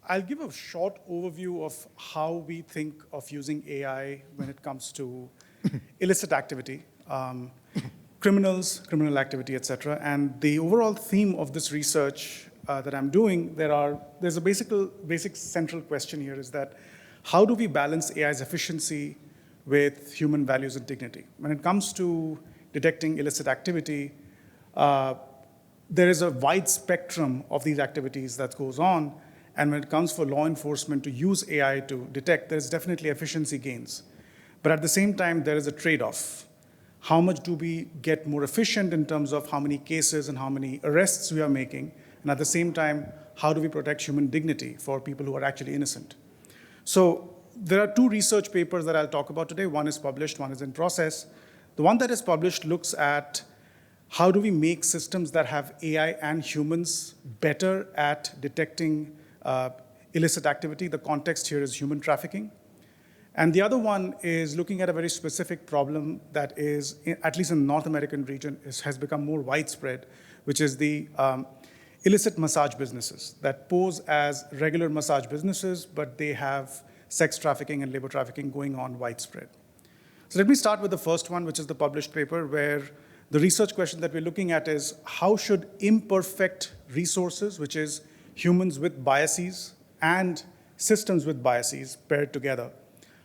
I'll give a short overview of how we think of using AI when it comes to illicit activity, criminal activity, et cetera. And the overall theme of this research that I'm doing, there's a basic central question here is that how do we balance AI's efficiency with human values and dignity? When it comes to detecting illicit activity, there is a wide spectrum of these activities that goes on. And when it comes for law enforcement to use AI to detect, there's definitely efficiency gains. But at the same time, there is a trade-off. How much do we get more efficient in terms of how many cases and how many arrests we are making? And at the same time, how do we protect human dignity for people who are actually innocent? So there are two research papers that I'll talk about today. One is published, one is in process. The one that is published looks at how do we make systems that have AI and humans better at detecting illicit activity. The context here is human trafficking. And the other one is looking at a very specific problem that is, at least in the North American region, has become more widespread, which is the illicit massage businesses that pose as regular massage businesses, but they have sex trafficking and labor trafficking going on widespread. So let me start with the first one, which is the published paper, where the research question that we're looking at is how should imperfect resources, which is humans with biases and systems with biases paired together,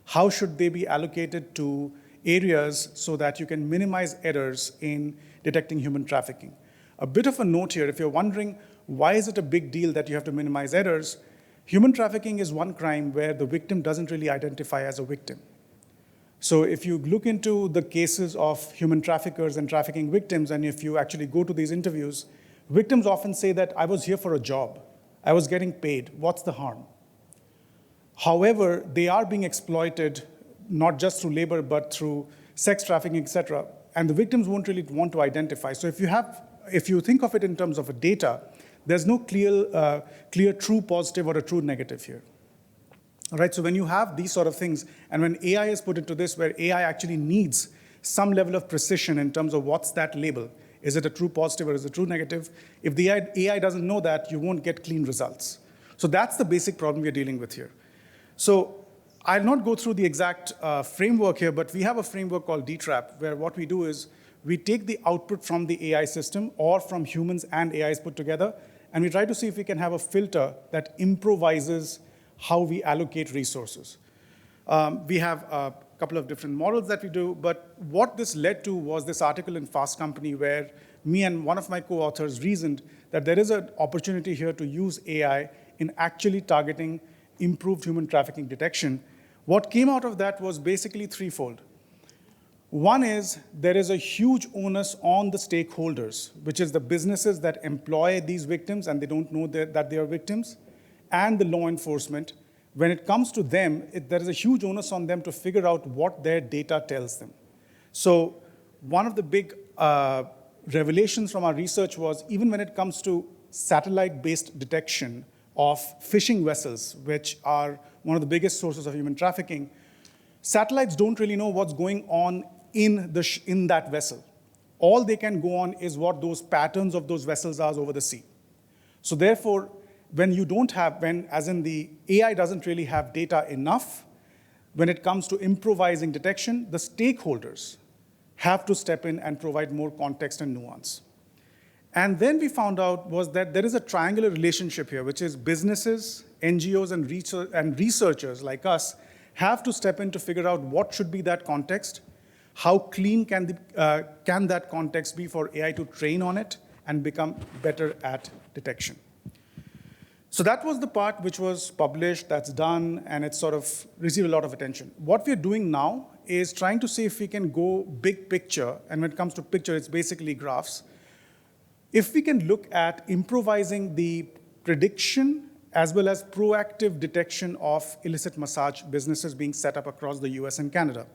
how should they be allocated to areas so that you can minimize errors in detecting human trafficking? A bit of a note here, if you're wondering why is it a big deal that you have to minimize errors, human trafficking is one crime where the victim doesn't really identify as a victim. So if you look into the cases of human traffickers and trafficking victims, and if you actually go to these interviews, victims often say that I was here for a job. I was getting paid. What's the harm? However, they are being exploited not just through labor, but through sex trafficking, et cetera. And the victims won't really want to identify. So if you think of it in terms of a data, there's no clear true positive or a true negative here. All right, so when you have these sort of things, and when AI is put into this, where AI actually needs some level of precision in terms of what's that label, is it a true positive or is it a true negative? If the AI doesn't know that, you won't get clean results. So that's the basic problem we're dealing with here. So I'll not go through the exact framework here, but we have a framework called DTRAP, where what we do is we take the output from the AI system or from humans and AIs put together, and we try to see if we can have a filter that improvises how we allocate resources. We have a couple of different models that we do, but what this led to was this article in Fast Company where me and one of my co-authors reasoned that there is an opportunity here to use AI in actually targeting improved human trafficking detection. What came out of that was basically threefold. One is there is a huge onus on the stakeholders, which is the businesses that employ these victims and they don't know that they are victims, and the law enforcement. When it comes to them, there is a huge onus on them to figure out what their data tells them. So one of the big revelations from our research was even when it comes to satellite-based detection of fishing vessels, which are one of the biggest sources of human trafficking, satellites don't really know what's going on in that vessel. All they can go on is what those patterns of those vessels are over the sea. So therefore, when you don't have, as in the AI doesn't really have data enough, when it comes to improvising detection, the stakeholders have to step in and provide more context and nuance. And then we found out was that there is a triangular relationship here, which is businesses, NGOs, and researchers like us have to step in to figure out what should be that context, how clean can that context be for AI to train on it and become better at detection. So that was the part which was published, that's done, and it sort of received a lot of attention. What we're doing now is trying to see if we can go big picture, and when it comes to picture, it's basically graphs. If we can look at improvising the prediction as well as proactive detection of illicit massage businesses being set up across the US and Canada.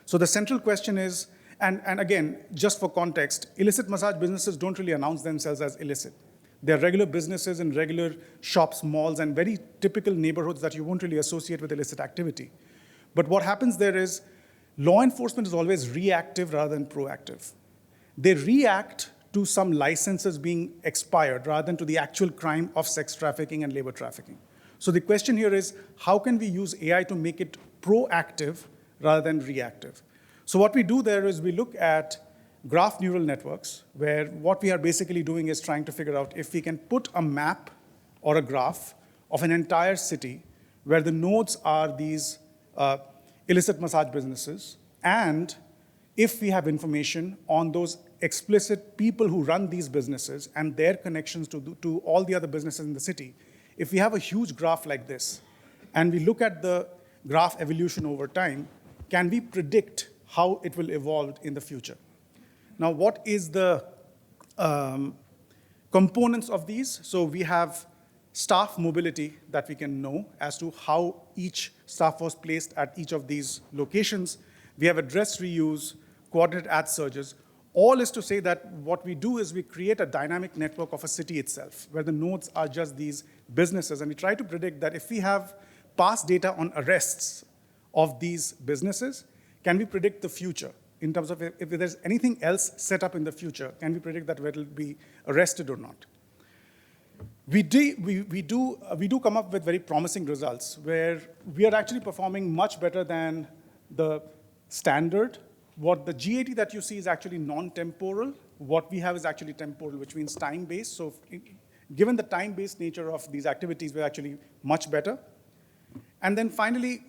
So the central question is, and again, just for context, illicit massage businesses don't really announce themselves as illicit. They're regular businesses in regular shops, malls, and very typical neighborhoods that you won't really associate with illicit activity. But what happens there is law enforcement is always reactive rather than proactive. They react to some licenses being expired rather than to the actual crime of sex trafficking and labor trafficking. So the question here is, how can we use AI to make it proactive rather than reactive? So what we do there is we look at graph neural networks, where what we are basically doing is trying to figure out if we can put a map or a graph of an entire city where the nodes are these illicit massage businesses, and if we have information on those explicit people who run these businesses and their connections to all the other businesses in the city, if we have a huge graph like this, and we look at the graph evolution over time, can we predict how it will evolve in the future? Now, what is the components of these? So we have staff mobility that we can know as to how each staff was placed at each of these locations. We have address reuse, coordinate ad surges. All is to say that what we do is we create a dynamic network of a city itself, where the nodes are just these businesses. And we try to predict that if we have past data on arrests of these businesses, can we predict the future? In terms of if there's anything else set up in the future, can we predict that it will be arrested or not? We do come up with very promising results, where we are actually performing much better than the standard. What the GAT that you see is actually non-temporal. What we have is actually temporal, which means time-based. So given the time-based nature of these activities, we're actually much better. And then finally,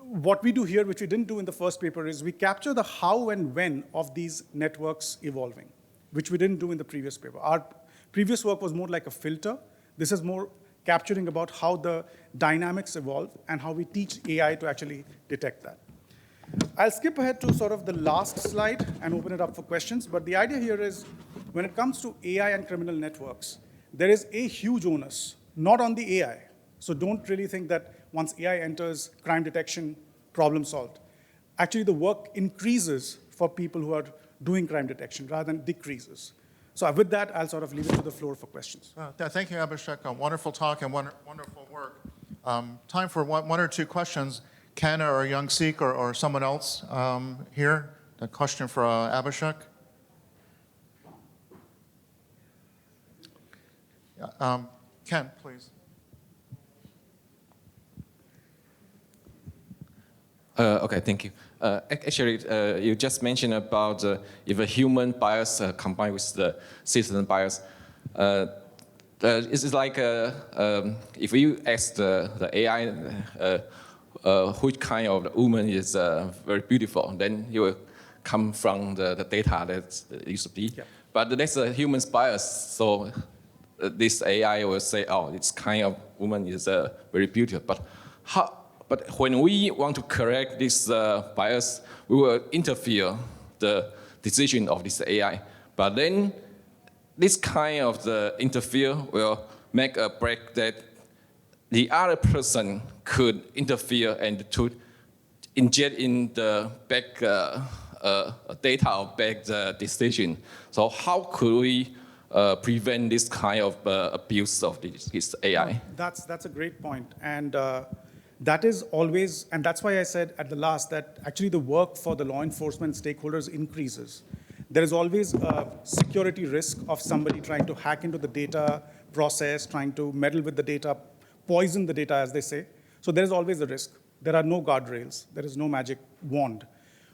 what we do here, which we didn't do in the first paper, is we capture the how and when of these networks evolving, which we didn't do in the previous paper. Our previous work was more like a filter. This is more capturing about how the dynamics evolve and how we teach AI to actually detect that. I'll skip ahead to sort of the last slide and open it up for questions. But the idea here is, when it comes to AI and criminal networks, there is a huge onus, not on the AI. So don't really think that once AI enters, crime detection, problem solved. Actually, the work increases for people who are doing crime detection rather than decreases. So with that, I'll sort of leave it to the floor for questions. Thank you, Abhishek. A wonderful talk and wonderful work. Time for one or two questions. Ken or Young Sik or someone else here? A question for Abhishek? Ken, please. Okay, thank you. Actually, you just mentioned about if a human bias combined with the citizen bias. It's like if you ask the AI which kind of woman is very beautiful, then you will come from the data that it used to be. Yeah. But that's a human's bias, so this AI will say, oh, this kind of woman is very beautiful. But when we want to correct this bias, we will interfere the decision of this AI. But then this kind of the interfere will make a break that the other person could interfere and to inject in the back data or back the decision. So how could we prevent this kind of abuse of this AI? That's a great point. And that is always, and that's why I said at the last that actually the work for the law enforcement stakeholders increases. There is always a security risk of somebody trying to hack into the data process, trying to meddle with the data, poison the data, as they say. So there is always a risk. There are no guardrails. There is no magic wand.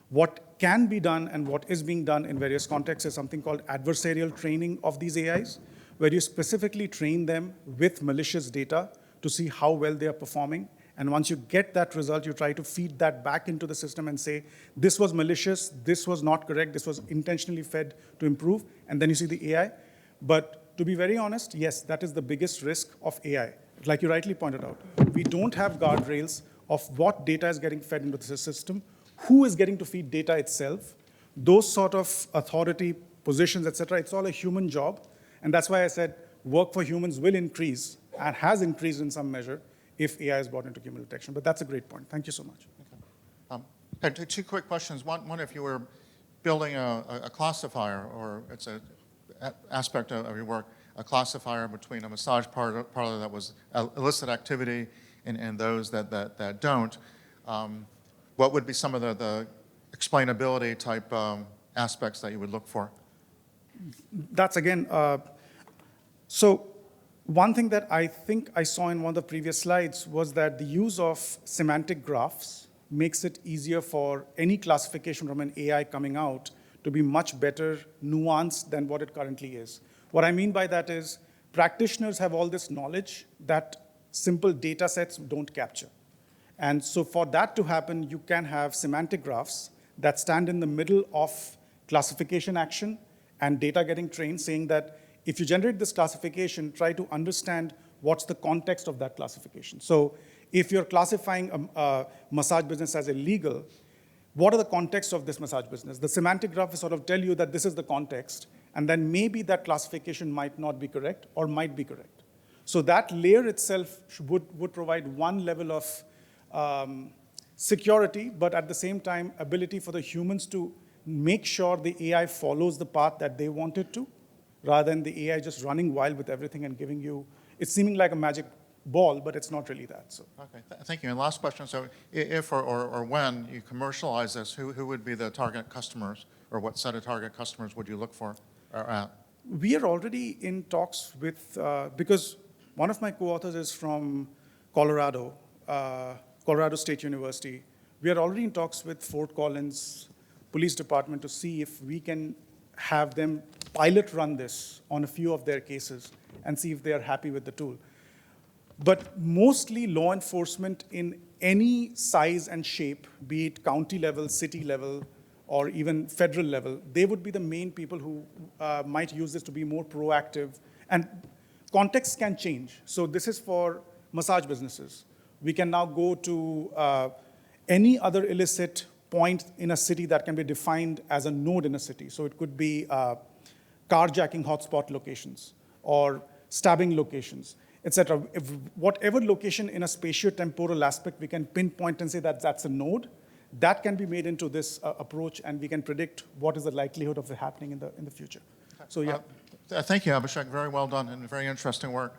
What can be done and what is being done in various contexts is something called adversarial training of these AIs, where you specifically train them with malicious data to see how well they are performing. And once you get that result, you try to feed that back into the system and say, this was malicious, this was not correct, this was intentionally fed to improve, and then you see the AI. But to be very honest, yes, that is the biggest risk of AI. Like you rightly pointed out, we don't have guardrails of what data is getting fed into the system, who is getting to feed data itself, those sort of authority positions, et cetera. It's all a human job. And that's why I said work for humans will increase and has increased in some measure if AI is brought into criminal detection. But that's a great point. Thank you so much. Okay. Two quick questions. One, if you were building a classifier, or it's an aspect of your work, a classifier between a massage parlor that was illicit activity and those that don't, what would be some of the explainability type aspects that you would look for? That's again, so One thing that I think I saw in one of the previous slides was that the use of semantic graphs makes it easier for any classification from an AI coming out to be much better nuanced than what it currently is. What I mean by that is practitioners have all this knowledge that simple data sets don't capture. And so for that to happen, you can have semantic graphs that stand in the middle of classification action and data getting trained, saying that if you generate this classification, try to understand what's the context of that classification. So if you're classifying a massage business as illegal, what are the contexts of this massage business? The semantic graph will sort of tell you that this is the context, and then maybe that classification might not be correct or might be correct. So that layer itself would provide one level of security, but at the same time, ability for the humans to make sure the AI follows the path that they want it to, rather than the AI just running wild with everything and giving you, it's seeming like a magic ball, but it's not really that. So. Okay, thank you. And last question, so if or when you commercialize this, who would be the target customers, or what set of target customers would you look for or at? We are already in talks with, because one of my co-authors is from Colorado, Colorado State University. We are already in talks with Fort Collins Police Department to see if we can have them pilot run this on a few of their cases and see if they are happy with the tool. But mostly law enforcement in any size and shape, be it county level, city level, or even federal level, they would be the main people who might use this to be more proactive. And contexts can change. So this is for massage businesses. We can now go to any other illicit point in a city that can be defined as a node in a city. So it could be carjacking hotspot locations or stabbing locations, etc. Whatever location in a spatiotemporal aspect we can pinpoint and say that that's a node, that can be made into this approach, and we can predict what is the likelihood of it happening in the future. So yeah. Thank you, Abhishek. Very well done and very interesting work.